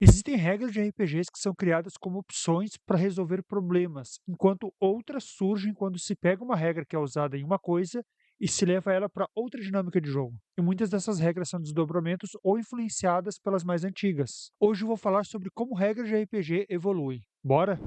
Existem regras de RPGs que são criadas como opções para resolver problemas, enquanto outras surgem quando se pega uma regra que é usada em uma coisa e se leva ela para outra dinâmica de jogo. E muitas dessas regras são desdobramentos ou influenciadas pelas mais antigas. Hoje eu vou falar sobre como regras de RPG evoluem. Bora?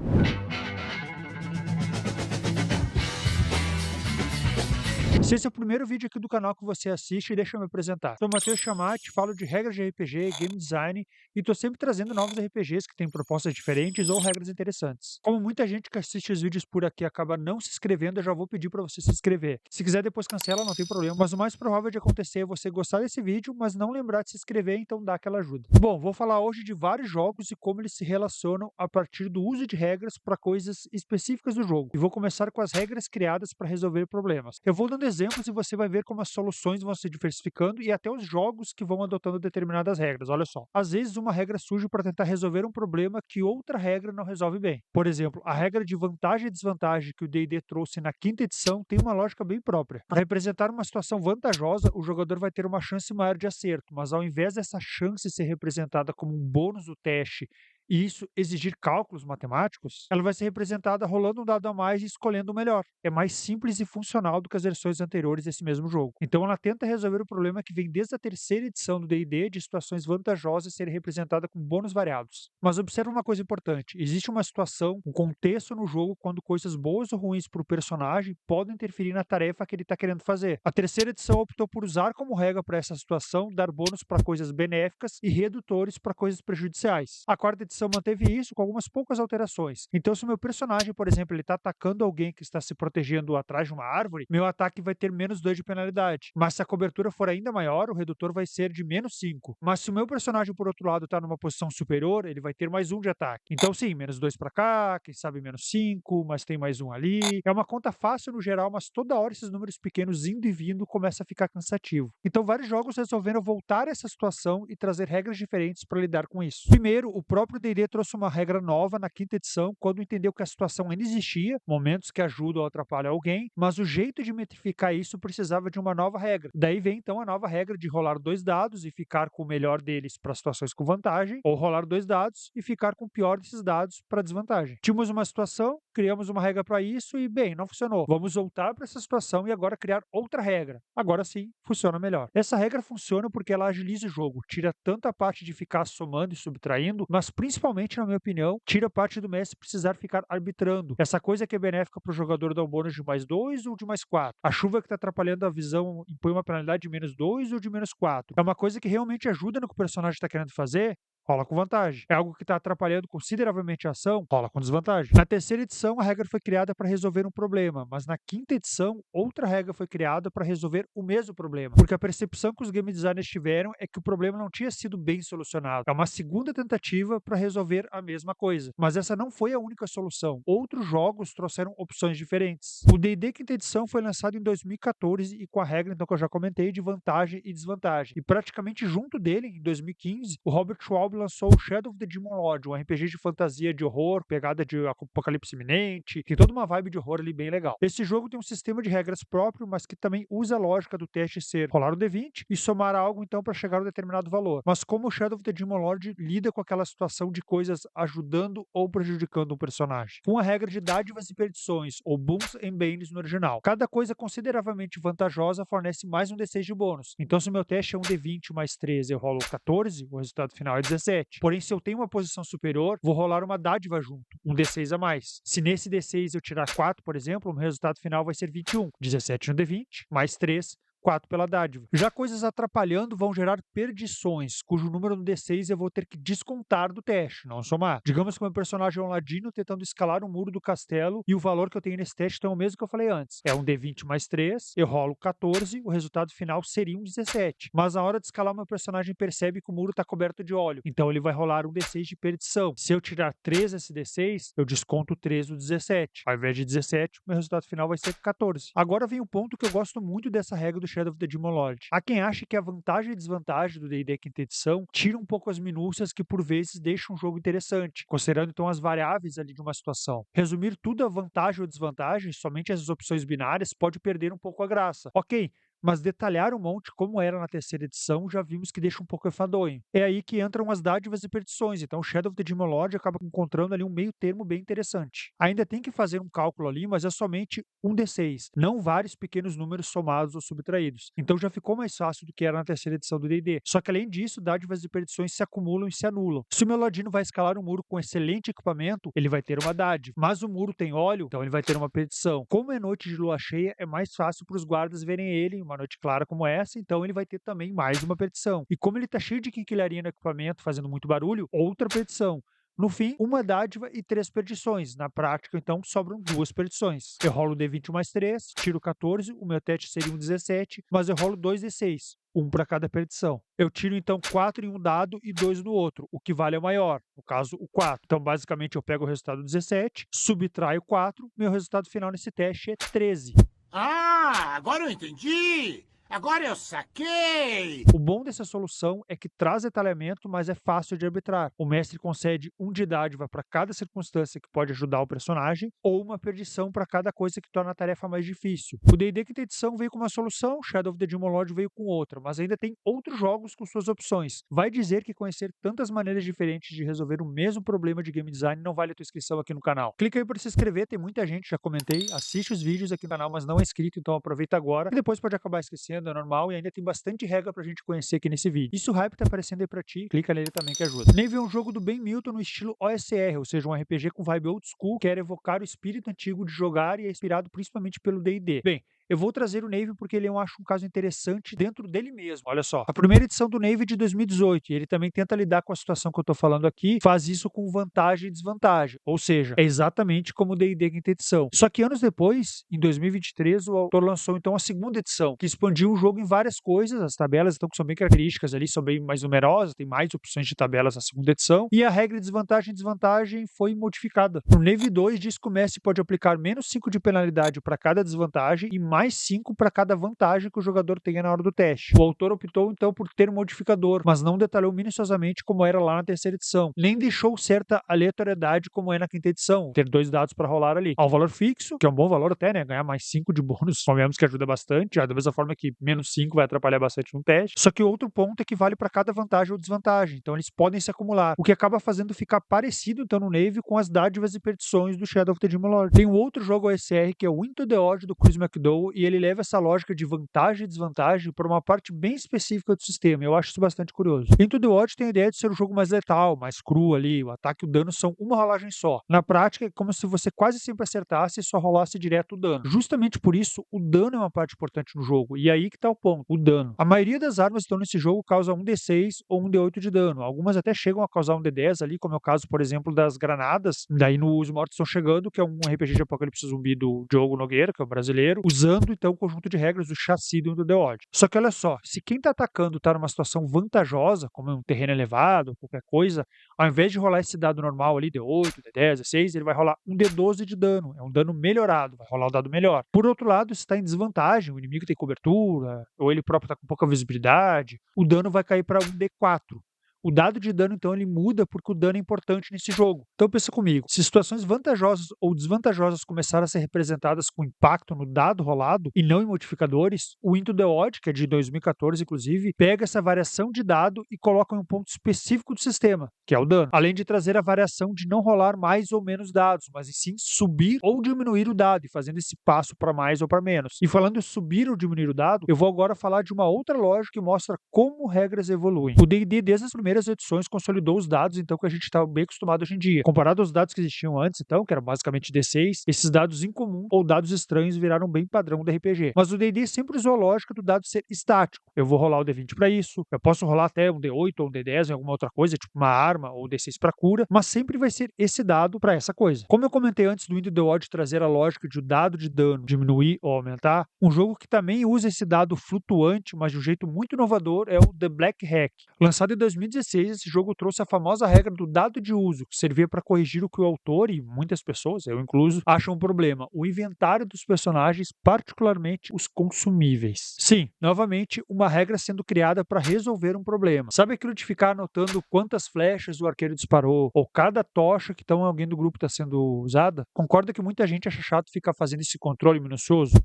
Se esse é o primeiro vídeo aqui do canal que você assiste, deixa eu me apresentar. Sou Matheus Chamati, falo de regras de RPG, game design e estou sempre trazendo novos RPGs que têm propostas diferentes ou regras interessantes. Como muita gente que assiste os vídeos por aqui acaba não se inscrevendo, eu já vou pedir para você se inscrever. Se quiser depois cancela, não tem problema, mas o mais provável de acontecer é você gostar desse vídeo, mas não lembrar de se inscrever, então dá aquela ajuda. Bom, vou falar hoje de vários jogos e como eles se relacionam a partir do uso de regras para coisas específicas do jogo. E vou começar com as regras criadas para resolver problemas. Eu vou dando exemplos e você vai ver como as soluções vão se diversificando e até os jogos que vão adotando determinadas regras. Olha só. Às vezes, uma regra surge para tentar resolver um problema que outra regra não resolve bem. Por exemplo, a regra de vantagem e desvantagem que o D&D trouxe na quinta edição tem uma lógica bem própria. Para representar uma situação vantajosa, o jogador vai ter uma chance maior de acerto, mas ao invés dessa chance ser representada como um bônus do teste e isso exigir cálculos matemáticos, ela vai ser representada rolando um dado a mais e escolhendo o melhor. É mais simples e funcional do que as versões anteriores desse mesmo jogo. Então ela tenta resolver o problema que vem desde a terceira edição do D&D de situações vantajosas serem representadas com bônus variados. Mas observa uma coisa importante: existe uma situação, um contexto no jogo quando coisas boas ou ruins para o personagem podem interferir na tarefa que ele está querendo fazer. A terceira edição optou por usar como regra para essa situação dar bônus para coisas benéficas e redutores para coisas prejudiciais. A quarta edição manteve isso com algumas poucas alterações. Então, se o meu personagem, por exemplo, ele está atacando alguém que está se protegendo atrás de uma árvore, meu ataque vai ter -2 de penalidade. Mas se a cobertura for ainda maior, o redutor vai ser de -5. Mas se o meu personagem, por outro lado, está numa posição superior, ele vai ter +1 de ataque. Então, sim, -2 para cá, quem sabe -5, mas tem +1 ali. É uma conta fácil no geral, mas toda hora esses números pequenos indo e vindo começa a ficar cansativo. Então, vários jogos resolveram voltar a essa situação e trazer regras diferentes para lidar com isso. Primeiro, o próprio D&D trouxe uma regra nova na quinta edição, quando entendeu que a situação ainda existia, momentos que ajudam ou atrapalham alguém, mas o jeito de metrificar isso precisava de uma nova regra. Daí vem então a nova regra de rolar 2 dados e ficar com o melhor deles para situações com vantagem, ou rolar 2 dados e ficar com o pior desses dados para desvantagem. Tínhamos uma situação, criamos uma regra para isso e, bem, não funcionou. Vamos voltar para essa situação e agora criar outra regra. Agora sim, funciona melhor. Essa regra funciona porque ela agiliza o jogo, tira tanto a parte de ficar somando e subtraindo, mas principalmente, na minha opinião, tira a parte do mestre precisar ficar arbitrando. Essa coisa que é benéfica para o jogador dar um bônus de +2 ou de +4. A chuva que está atrapalhando a visão impõe uma penalidade de -2 ou de -4. É uma coisa que realmente ajuda no que o personagem está querendo fazer, rola com vantagem. É algo que está atrapalhando consideravelmente a ação, rola com desvantagem. Na terceira edição, a regra foi criada para resolver um problema, mas na quinta edição, outra regra foi criada para resolver o mesmo problema, porque a percepção que os game designers tiveram é que o problema não tinha sido bem solucionado. É uma segunda tentativa para resolver a mesma coisa, mas essa não foi a única solução. Outros jogos trouxeram opções diferentes. O D&D quinta edição foi lançado em 2014 e com a regra então que eu já comentei de vantagem e desvantagem. E praticamente junto dele, em 2015, o Robert Schwab lançou o Shadow of the Demon Lord, um RPG de fantasia de horror, pegada de apocalipse iminente, tem toda uma vibe de horror ali bem legal. Esse jogo tem um sistema de regras próprio, mas que também usa a lógica do teste ser rolar o D20 e somar algo então para chegar a um determinado valor. Mas como o Shadow of the Demon Lord lida com aquela situação de coisas ajudando ou prejudicando um personagem. Com a regra de dádivas e perdições, ou boons and banes no original. Cada coisa consideravelmente vantajosa fornece mais um D6 de bônus. Então se o meu teste é um D20 mais 13, eu rolo 14, o resultado final é 17. Porém, se eu tenho uma posição superior, vou rolar uma dádiva junto, um D6 a mais. Se nesse D6 eu tirar 4, por exemplo, o meu resultado final vai ser 21. 17 no D20, mais 3, 4 pela dádiva. Já coisas atrapalhando vão gerar perdições, cujo número no D6 eu vou ter que descontar do teste, não somar. Digamos que o meu personagem é um ladino tentando escalar o muro do castelo e o valor que eu tenho nesse teste então é o mesmo que eu falei antes. É um D20 mais 3, eu rolo 14, o resultado final seria um 17. Mas na hora de escalar, meu personagem percebe que o muro está coberto de óleo, então ele vai rolar um D6 de perdição. Se eu tirar 3 nesse D6, eu desconto 3 do 17. Ao invés de 17, meu resultado final vai ser 14. Agora vem o ponto que eu gosto muito dessa regra do Shadow of the Demon Lord. Há quem ache que a vantagem e desvantagem do D&D quinta edição tira um pouco as minúcias que por vezes deixam um jogo interessante, considerando então as variáveis ali de uma situação. Resumir tudo a vantagem ou desvantagem, somente as opções binárias, pode perder um pouco a graça. Ok, mas detalhar um monte como era na terceira edição já vimos que deixa um pouco enfadonho. É aí que entram as dádivas e perdições, então Shadow of the Demon Lord acaba encontrando ali um meio termo bem interessante. Ainda tem que fazer um cálculo ali, mas é somente um D6, não vários pequenos números somados ou subtraídos. Então já ficou mais fácil do que era na terceira edição do D&D. Só que além disso, dádivas e perdições se acumulam e se anulam. Se o meu ladino vai escalar um muro com excelente equipamento, ele vai ter uma dádiva. Mas o muro tem óleo, então ele vai ter uma perdição. Como é noite de lua cheia, é mais fácil para os guardas verem ele em uma noite clara como essa, então ele vai ter também mais uma perdição. E como ele tá cheio de quinquilharia no equipamento, fazendo muito barulho, outra perdição. No fim, uma dádiva e 3 perdições. Na prática, então, sobram 2 perdições. Eu rolo D20 mais 3, tiro 14, o meu teste seria um 17, mas eu rolo 2D6, um para cada perdição. Eu tiro, então, 4 em um dado e 2 no outro, o que vale é o maior, no caso, o 4. Então, basicamente, eu pego o resultado 17, subtraio 4, meu resultado final nesse teste é 13. Ah, agora eu entendi! Agora eu saquei! O bom dessa solução é que traz detalhamento, mas é fácil de arbitrar. O mestre concede um de dádiva para cada circunstância que pode ajudar o personagem, ou uma perdição para cada coisa que torna a tarefa mais difícil. O D&D Quinta Edição veio com uma solução, Shadow of the Demon Lord veio com outra, mas ainda tem outros jogos com suas opções. Vai dizer que conhecer tantas maneiras diferentes de resolver o mesmo problema de game design não vale a tua inscrição aqui no canal. Clica aí para se inscrever, tem muita gente, já comentei, assiste os vídeos aqui no canal, mas não é inscrito, então aproveita agora, e depois pode acabar esquecendo, é normal, e ainda tem bastante regra pra gente conhecer aqui nesse vídeo. E se o hype tá aparecendo aí pra ti, clica nele também que ajuda. Navy é um jogo do Ben Milton no estilo OSR, ou seja, um RPG com vibe old school, que quer evocar o espírito antigo de jogar e é inspirado principalmente pelo D&D. Bem, eu vou trazer o Navy porque ele eu acho um caso interessante dentro dele mesmo. Olha só, a primeira edição do Navy é de 2018, e ele também tenta lidar com a situação que eu tô falando aqui, faz isso com vantagem e desvantagem, ou seja, é exatamente como o D&D Quinta Edição. Só que anos depois, em 2023, o autor lançou então a segunda edição, que expandiu o jogo em várias coisas, as tabelas então que são bem características ali, são bem mais numerosas, tem mais opções de tabelas na segunda edição, e a regra de desvantagem e desvantagem foi modificada. No Navy 2 diz que o mestre pode aplicar menos 5 de penalidade para cada desvantagem e mais 5 para cada vantagem que o jogador tenha na hora do teste. O autor optou então por ter um modificador, mas não detalhou minuciosamente como era lá na terceira edição, nem deixou certa aleatoriedade como é na quinta edição, ter 2 dados para rolar ali. Há um valor fixo, que é um bom valor até, né? Ganhar mais 5 de bônus, convenhamos que ajuda bastante, já da mesma forma que menos 5 vai atrapalhar bastante no teste. Só que o outro ponto é que vale para cada vantagem ou desvantagem, então eles podem se acumular, o que acaba fazendo ficar parecido então no Navy com as dádivas e perdições do Shadow of the Demon Lord. Tem um outro jogo OSR que é o Into the Odd do Chris McDowell, e ele leva essa lógica de vantagem e desvantagem para uma parte bem específica do sistema. Eu acho isso bastante curioso. Into the Odd tem a ideia de ser um jogo mais letal, mais cru ali, o ataque e o dano são uma rolagem só. Na prática, é como se você quase sempre acertasse e só rolasse direto o dano. Justamente por isso, o dano é uma parte importante no jogo, e aí que tá o ponto, o dano. A maioria das armas que estão nesse jogo causa um D6 ou um D8 de dano. Algumas até chegam a causar um D10 ali, como é o caso, por exemplo, das granadas. Daí no Os Mortos Estão Chegando, que é um RPG de apocalipse zumbi do Diogo Nogueira, que é o brasileiro, usando então o conjunto de regras do chassi do Into the Odd. Só que olha só, se quem tá atacando tá numa situação vantajosa, como é um terreno elevado, qualquer coisa, ao invés de rolar esse dado normal ali, D8, D10, D6, ele vai rolar um D12 de dano. É um dano melhorado, vai rolar um dado melhor. Por outro lado, se está em desvantagem, o inimigo tem cobertura, ou ele próprio está com pouca visibilidade, o dano vai cair para um D4. O dado de dano, então, ele muda porque o dano é importante nesse jogo. Então pensa comigo, se situações vantajosas ou desvantajosas começarem a ser representadas com impacto no dado rolado e não em modificadores, o Into the Odd, que é de 2014 inclusive, pega essa variação de dado e coloca em um ponto específico do sistema, que é o dano. Além de trazer a variação de não rolar mais ou menos dados, mas e sim subir ou diminuir o dado, e fazendo esse passo para mais ou para menos. E falando em subir ou diminuir o dado, eu vou agora falar de uma outra lógica que mostra como regras evoluem. O D&D, desde as primeiras edições, consolidou os dados então que a gente está bem acostumado hoje em dia. Comparado aos dados que existiam antes, então, que era basicamente D6, esses dados incomuns ou dados estranhos viraram bem padrão do RPG. Mas o D&D sempre usou a lógica do dado ser estático. Eu vou rolar o D20 para isso, eu posso rolar até um D8 ou um D10 em alguma outra coisa, tipo uma arma ou D6 para cura, mas sempre vai ser esse dado para essa coisa. Como eu comentei antes do Into the Odd trazer a lógica de o dado de dano diminuir ou aumentar, um jogo que também usa esse dado flutuante, mas de um jeito muito inovador, é o The Black Hack. Lançado em 2016, esse jogo trouxe a famosa regra do dado de uso, que servia para corrigir o que o autor e muitas pessoas, eu incluso, acham um problema: o inventário dos personagens, particularmente os consumíveis. Sim, novamente, uma regra sendo criada para resolver um problema. Sabe aquilo de ficar anotando quantas flechas o arqueiro disparou, ou cada tocha que então alguém do grupo está sendo usada? Concorda que muita gente acha chato ficar fazendo esse controle minucioso?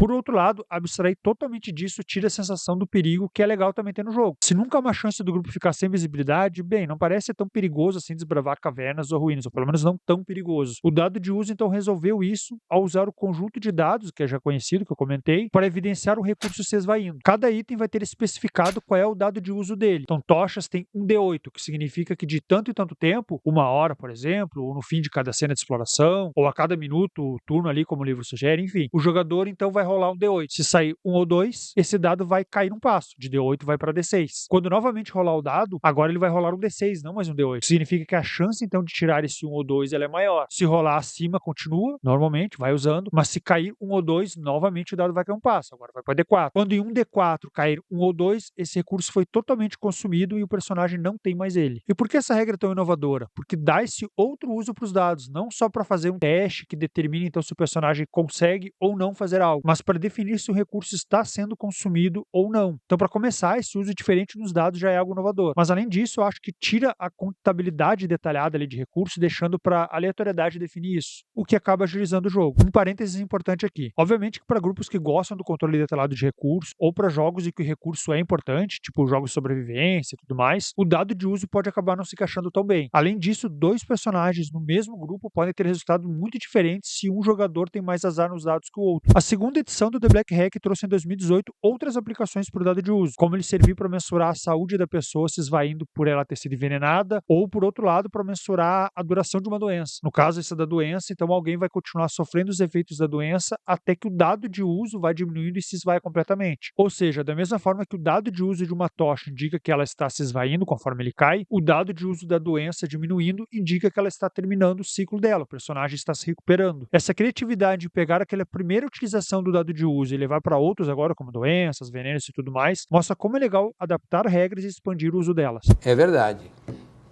Por outro lado, abstrair totalmente disso tira a sensação do perigo que é legal também ter no jogo. Se nunca há uma chance do grupo ficar sem visibilidade, bem, não parece ser tão perigoso assim desbravar cavernas ou ruínas, ou pelo menos não tão perigoso. O dado de uso então resolveu isso ao usar o conjunto de dados, que é já conhecido, que eu comentei, para evidenciar o recurso se esvaindo. Cada item vai ter especificado qual é o dado de uso dele. Então, tochas tem um D8, que significa que de tanto e tanto tempo, uma hora, por exemplo, ou no fim de cada cena de exploração, ou a cada minuto, turno ali, como o livro sugere, enfim. O jogador então vai rolar um D8. Se sair um ou dois, esse dado vai cair um passo. De D8 vai para D6. Quando novamente rolar o dado, agora ele vai rolar um D6, não mais um D8. Significa que a chance então de tirar esse um ou dois ela é maior. Se rolar acima, continua, normalmente, vai usando, mas se cair um ou dois, novamente o dado vai cair um passo. Agora vai para D4. Quando em um D4 cair um ou dois, esse recurso foi totalmente consumido e o personagem não tem mais ele. E por que essa regra é tão inovadora? Porque dá esse outro uso para os dados, não só para fazer um teste que determine então se o personagem consegue ou não fazer algo, mas para definir se o recurso está sendo consumido ou não. Então, para começar, esse uso diferente nos dados já é algo inovador. Mas além disso, eu acho que tira a contabilidade detalhada ali de recurso, deixando para a aleatoriedade definir isso, o que acaba agilizando o jogo. Um parênteses importante aqui. Obviamente que para grupos que gostam do controle detalhado de recursos, ou para jogos em que o recurso é importante, tipo jogos de sobrevivência e tudo mais, o dado de uso pode acabar não se encaixando tão bem. Além disso, dois personagens no mesmo grupo podem ter resultados muito diferentes se um jogador tem mais azar nos dados que o outro. A segunda edição do The Black Hack trouxe em 2018 outras aplicações para o dado de uso, como ele servir para mensurar a saúde da pessoa se esvaindo por ela ter sido envenenada, ou por outro lado, para mensurar a duração de uma doença. No caso, essa da doença, então alguém vai continuar sofrendo os efeitos da doença até que o dado de uso vai diminuindo e se esvai completamente. Ou seja, da mesma forma que o dado de uso de uma tocha indica que ela está se esvaindo conforme ele cai, o dado de uso da doença diminuindo indica que ela está terminando o ciclo dela, o personagem está se recuperando. Essa criatividade de pegar aquela primeira utilização do dado de uso e levar para outros agora, como doenças, venenos e tudo mais, mostra como é legal adaptar regras e expandir o uso delas. É verdade.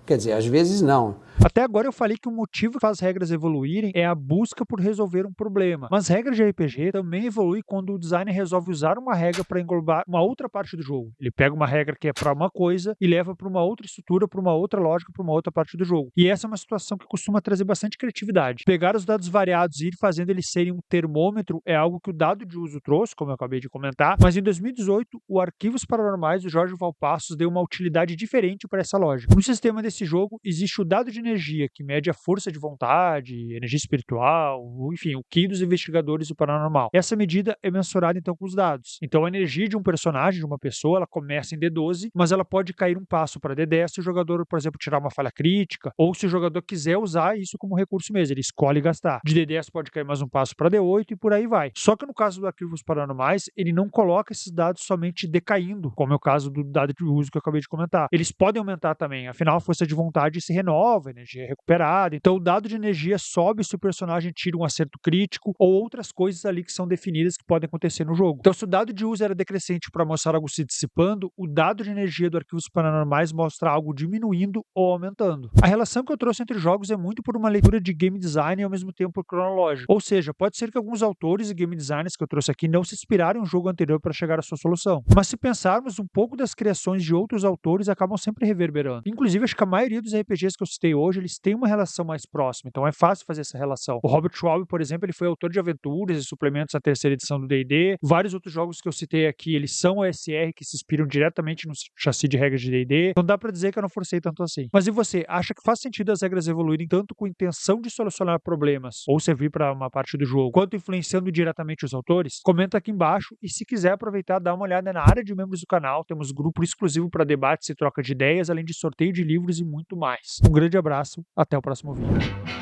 Quer dizer, às vezes não. Até agora eu falei que o motivo que faz as regras evoluírem é a busca por resolver um problema. Mas regras de RPG também evoluem quando o designer resolve usar uma regra para englobar uma outra parte do jogo. Ele pega uma regra que é para uma coisa e leva para uma outra estrutura, para uma outra lógica, para uma outra parte do jogo. E essa é uma situação que costuma trazer bastante criatividade. Pegar os dados variados e ir fazendo eles serem um termômetro é algo que o dado de uso trouxe, como eu acabei de comentar, mas em 2018 o Arquivos Paranormais do Jorge Valpassos deu uma utilidade diferente para essa lógica. No sistema desse jogo existe o dado de energia, que mede a força de vontade, energia espiritual, enfim, o Ki dos investigadores do paranormal. Essa medida é mensurada então com os dados. Então a energia de um personagem, de uma pessoa, ela começa em D12, mas ela pode cair um passo para D10 se o jogador, por exemplo, tirar uma falha crítica, ou se o jogador quiser usar isso como recurso mesmo, ele escolhe gastar. De D10 pode cair mais um passo para D8 e por aí vai. Só que no caso do Arquivos Paranormais, ele não coloca esses dados somente decaindo, como é o caso do dado de uso que eu acabei de comentar. Eles podem aumentar também, afinal a força de vontade se renova, a energia é recuperada, então o dado de energia sobe se o personagem tira um acerto crítico ou outras coisas ali que são definidas que podem acontecer no jogo. Então se o dado de uso era decrescente para mostrar algo se dissipando, o dado de energia do Arquivos Paranormais mostra algo diminuindo ou aumentando. A relação que eu trouxe entre jogos é muito por uma leitura de game design e ao mesmo tempo cronológico. Ou seja, pode ser que alguns autores e game designers que eu trouxe aqui não se inspiraram em um jogo anterior para chegar à sua solução. Mas se pensarmos, um pouco das criações de outros autores acabam sempre reverberando. Inclusive, acho que a maioria dos RPGs que eu citei hoje, eles têm uma relação mais próxima, então é fácil fazer essa relação. O Robert Schwalbe, por exemplo, ele foi autor de aventuras e suplementos à terceira edição do D&D. Vários outros jogos que eu citei aqui, eles são OSR que se inspiram diretamente no chassi de regras de D&D. Não dá pra dizer que eu não forcei tanto assim. Mas e você, acha que faz sentido as regras evoluírem tanto com a intenção de solucionar problemas ou servir para uma parte do jogo, quanto influenciando diretamente os autores? Comenta aqui embaixo e se quiser aproveitar, dá uma olhada na área de membros do canal. Temos grupo exclusivo para debates e troca de ideias, além de sorteio de livros e muito mais. Um grande abraço, até o próximo vídeo.